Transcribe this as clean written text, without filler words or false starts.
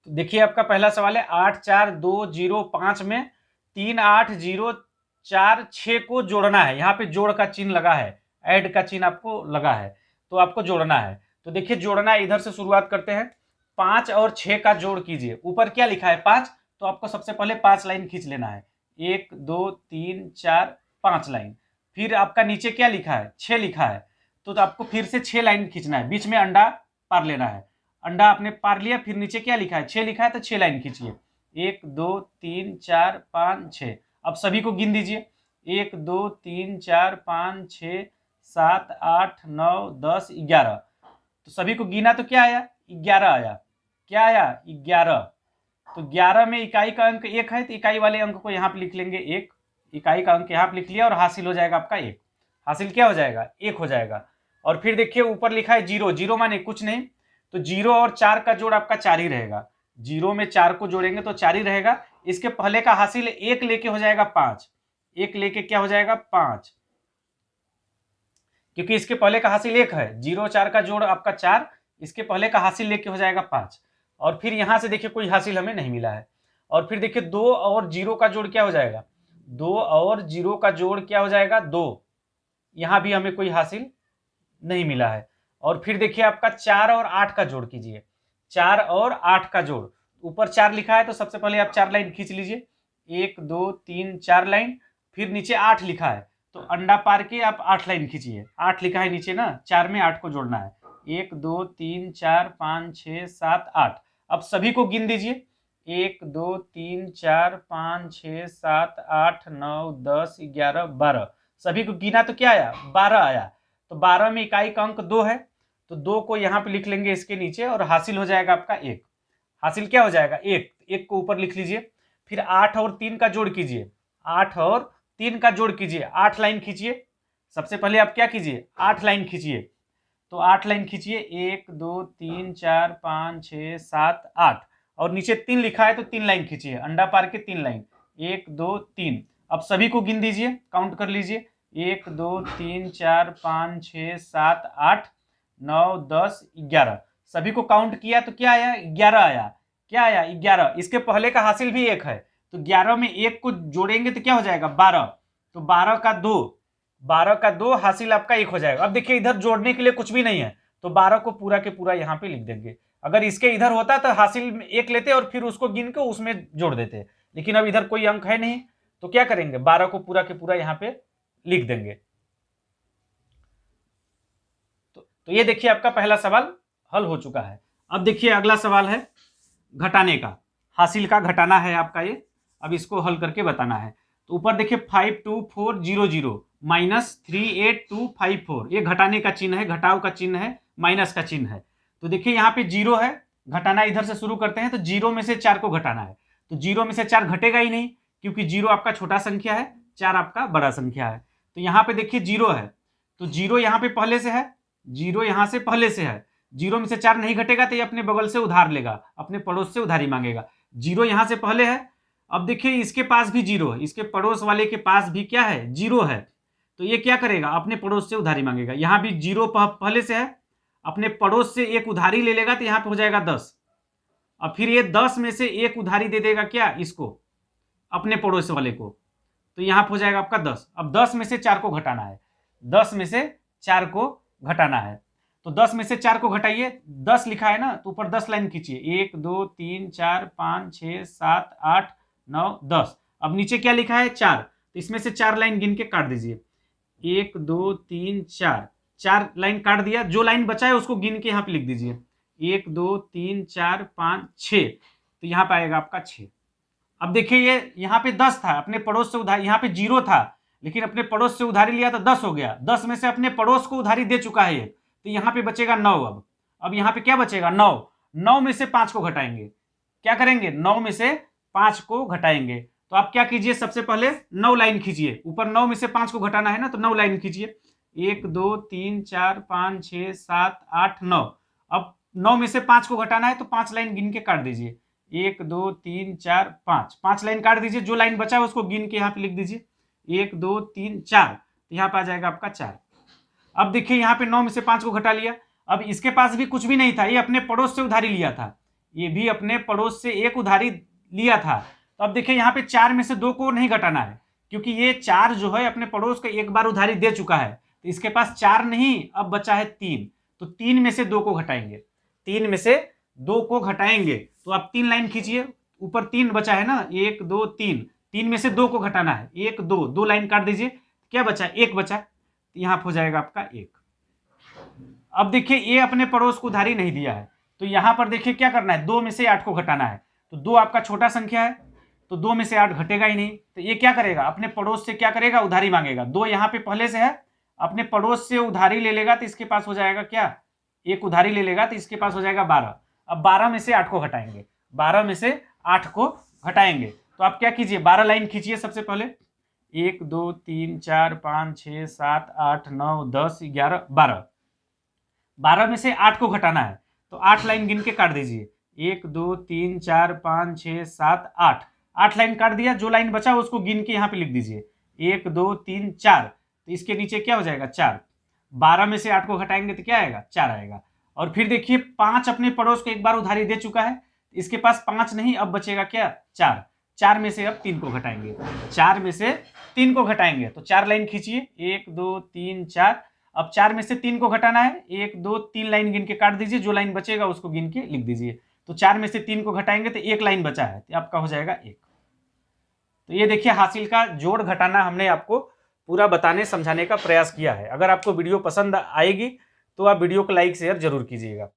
तो देखिए आपका पहला सवाल है 84205 में 38046 को जोड़ना है। यहाँ पे जोड़ का चिन्ह लगा है, ऐड का चिन्ह आपको लगा है, तो आपको जोड़ना है। तो देखिए जोड़ना है, इधर से शुरुआत करते हैं। 5 और 6 का जोड़ कीजिए। ऊपर क्या लिखा है 5, तो आपको सबसे पहले 5 लाइन खींच लेना है। 1 2 3 4 5 लाइन। फिर आपका नीचे क्या लिखा है 6 लिखा है, तो आपको फिर से 6 लाइन खींचना है। बीच में अंडा पार लेना है। अंडा आपने पार लिया, फिर नीचे क्या लिखा है 6 लिखा है, तो 6 लाइन खींचिए। 1 2 3 4 5 6। अब सभी को गिन दीजिए। 1 2 3 4 5 6 7 8 9 10 11। तो सभी को गिना तो क्या आया 11 आया। क्या आया 11। तो 11 में इकाई का अंक 1 है, तो इकाई वाले अंक को यहाँ पे लिख लेंगे 1। इकाई का अंक यहाँ पे लिख लिया और हासिल हो जाएगा आपका 1। हासिल क्या हो जाएगा 1 हो जाएगा। और फिर देखिए ऊपर लिखा है 0। 0 माने कुछ नहीं, तो 0 और 4 का जोड़ आपका 4 ही रहेगा। 0 में 4 को जोड़ेंगे तो 4 ही रहेगा। इसके पहले का हासिल 1 लेके हो जाएगा 5। 1 लेके क्या हो जाएगा 5, क्योंकि इसके पहले का हासिल 1 है। 0 4 का जोड़ आपका 4, इसके पहले का हासिल लेके हो जाएगा 5। और फिर यहां से देखिए कोई हासिल हमें नहीं मिला है। और फिर देखिए 2 और 0 का जोड़ क्या हो जाएगा, 2 और 0 का जोड़ क्या हो जाएगा 2। यहां भी हमें कोई हासिल नहीं मिला है। और फिर देखिए आपका 4 और 8 का जोड़ कीजिए। 4 और 8 का जोड़, ऊपर 4 लिखा है तो सबसे पहले आप 4 लाइन खींच लीजिए। 1 2 3 4 लाइन। फिर नीचे 8 लिखा है, तो अंडा पार के आप 8 लाइन खींचिए। 8 लिखा है नीचे ना, 4 में 8 को जोड़ना है। 1 2 3 4 5 6 7 8। अब सभी को गिन दीजिए। 1 2 3 4 5 6 7 8 9 10 11 12। सभी को गिना तो क्या आया 12 आया। तो 12 में इकाई का अंक 2 है, तो 2 को यहाँ पे लिख लेंगे इसके नीचे और हासिल हो जाएगा आपका 1। हासिल क्या हो जाएगा 1। 1 को ऊपर लिख लीजिए। फिर 8 और 3 का जोड़ कीजिए। 8 और 3 का जोड़ कीजिए। 8 लाइन खींचिए। सबसे पहले आप क्या कीजिए 8 लाइन खींचिए। तो 8 लाइन खींचिए। 1 2 3 4 5 6 7 8। और नीचे 3 लिखा है तो 3 लाइन खींचिए। अंडा पार के 3 लाइन। 1 2 3। अब सभी को गिन दीजिए, काउंट कर लीजिए। 1 2 3 4 5 6 7 8 9 10 11। सभी को काउंट किया तो क्या आया 11 आया। क्या आया 11। इसके पहले का हासिल भी 1 है, तो 11 में 1 को जोड़ेंगे तो क्या हो जाएगा 12। तो 12 का 2, 12 का 2 हासिल आपका 1 हो जाएगा। अब देखिए इधर जोड़ने के लिए कुछ भी नहीं है, तो 12 को पूरा के पूरा यहाँ पे लिख देंगे। अगर इसके इधर होता तो हासिल में 1 लेते और फिर उसको गिन के उसमें जोड़ देते, लेकिन अब इधर कोई अंक है नहीं, तो क्या करेंगे 12 को पूरा के पूरा यहाँ पे लिख देंगे। तो ये देखिए आपका पहला सवाल हल हो चुका है। अब देखिए अगला सवाल है घटाने का। हासिल का घटाना है आपका ये। अब इसको हल करके बताना है। तो ऊपर देखिए 52400 माइनस 38254, ये घटाने का चिन्ह है, घटाव का चिन्ह है, माइनस का चिन्ह है। तो देखिए यहाँ पे 0 है, घटाना इधर से शुरू करते हैं। तो 0 में से 4 को घटाना है, तो 0 में से 4 घटेगा ही नहीं, क्योंकि 0 आपका छोटा संख्या है, 4 आपका बड़ा संख्या है। तो यहाँ पे देखिए 0 है, तो 0 यहाँ पे पहले से है, 0 यहाँ से पहले से है। 0 में से 4 नहीं घटेगा तो ये अपने बगल से उधार लेगा, अपने पड़ोस से उधारी मांगेगा। 0 यहाँ से पहले है। अब देखिए इसके पास भी 0 है, इसके पड़ोस वाले के पास भी क्या है 0 है, तो ये क्या करेगा अपने पड़ोस से उधारी मांगेगा। यहाँ भी 0 पहले से है, अपने पड़ोस से एक उधारी ले लेगा, तो यहाँ पे हो जाएगा 10। अब फिर ये 10 में से एक उधारी दे देगा क्या इसको, अपने पड़ोस वाले को, तो यहाँ पे हो जाएगा आपका 10। अब 10 में से 4 को घटाना है, 10 में से 4 को घटाना है। तो 10 में से 4 को घटाइए। 10 लिखा है ना, तो ऊपर 10 लाइन खींचिए। 1 2 3 4 5 6 7 8 9 10। अब नीचे क्या लिखा है 4, तो इसमें से 4 लाइन गिन के काट दीजिए। 1 2 3 4, 4 लाइन काट दिया। जो लाइन बचा है उसको गिन के यहाँ पे लिख दीजिए। 1 2 3 4 5 6, तो यहाँ पे आएगा आपका 6। अब देखिए ये यहाँ पे 10 था, अपने पड़ोस से उधारी, यहाँ पे 0 था लेकिन अपने पड़ोस से उधारी लिया तो 10 हो गया। 10 में से अपने पड़ोस को उधारी दे चुका है ये, तो यहाँ पे बचेगा 9। अब यहाँ पे क्या बचेगा 9। 9 में से 5 को घटाएंगे। क्या करेंगे 9 में से 5 को घटाएंगे। तो आप क्या कीजिए सबसे पहले 9 लाइन खींचिए। ऊपर 9 में से 5 को घटाना है ना, तो 9 लाइन खींचिए। 1 2 3 4 5 6 7 8 9। अब 9 में से 5 को घटाना है तो 5 लाइन गिन के काट दीजिए। 1 2 3 4 5, 5 लाइन काट दीजिए। जो लाइन बचा है उसको गिन के यहाँ पे लिख दीजिए। 1 2 3 4, तो यहाँ पे आ जाएगा आपका 4। अब देखिए यहाँ पे 9 में से 5 को घटा लिया। अब इसके पास भी कुछ भी नहीं था, ये अपने पड़ोस से उधारी लिया था। ये भी अपने पड़ोस से एक उधारी लिया था। तो अब देखिए यहाँ पे 4 में से 2 को नहीं घटाना है, क्योंकि ये 4 जो है अपने पड़ोस को एक बार उधारी दे चुका है, तो इसके पास 4 नहीं, अब बचा है 3। तो 3 में से 2 को घटाएंगे, 3 में से 2 को घटाएंगे। तो आप 3 लाइन खींचिए, ऊपर 3 बचा है ना, 1 2 3, 3 में से 2 को घटाना है, 1 2, 2 लाइन काट दीजिए, क्या बचा, 1 बचा, तो यहाँ हो जाएगा आपका 1। अब देखिए ये अपने पड़ोस को उधारी नहीं दिया है, तो यहाँ पर देखिए क्या करना है, 2 में से 8 को घटाना है। तो 2 आपका छोटा संख्या है, तो 2 में से 8 घटेगा ही नहीं, तो ये क्या करेगा, अपने पड़ोस से क्या करेगा, उधारी मांगेगा। 2 यहाँ पे पहले से है, अपने पड़ोस से उधारी ले लेगा तो इसके पास हो जाएगा क्या, एक उधारी ले लेगा तो इसके पास हो जाएगा 12। अब 12 में से 8 को घटाएंगे, 12 में से 8 को घटाएंगे। तो आप क्या कीजिए, 12 लाइन खींचिए सबसे पहले, 1 2 3 4 5 6 7 8 9 10 11 12। 12 में से 8 को घटाना है, तो 8 लाइन गिन के काट दीजिए, 1 2 3 4 5 6 7 8, 8 लाइन काट दिया। जो लाइन बचा उसको गिन के यहाँ पे लिख दीजिए, 1 2 3 4, तो इसके नीचे क्या हो जाएगा, 4। 12 में से 8 को घटाएंगे तो क्या आएगा, 4 आएगा। और फिर देखिए 5 अपने पड़ोस को एक बार उधारी दे चुका है, इसके पास 5 नहीं, अब बचेगा क्या, 4। 4 में से अब 3 को घटाएंगे, 4 में से 3 को घटाएंगे, तो 4 लाइन खींचिए, 1 2 3 4। अब 4 में से 3 को घटाना है, 1 2 3 लाइन गिन के काट दीजिए, जो लाइन बचेगा उसको गिन के लिख दीजिए। तो 4 में से 3 को घटाएंगे तो 1 लाइन बचा है, तो आपका हो जाएगा 1। तो ये देखिए हासिल का जोड़ घटाना हमने आपको पूरा बताने समझाने का प्रयास किया है। अगर आपको वीडियो पसंद आएगी तो आप वीडियो को लाइक शेयर जरूर कीजिएगा।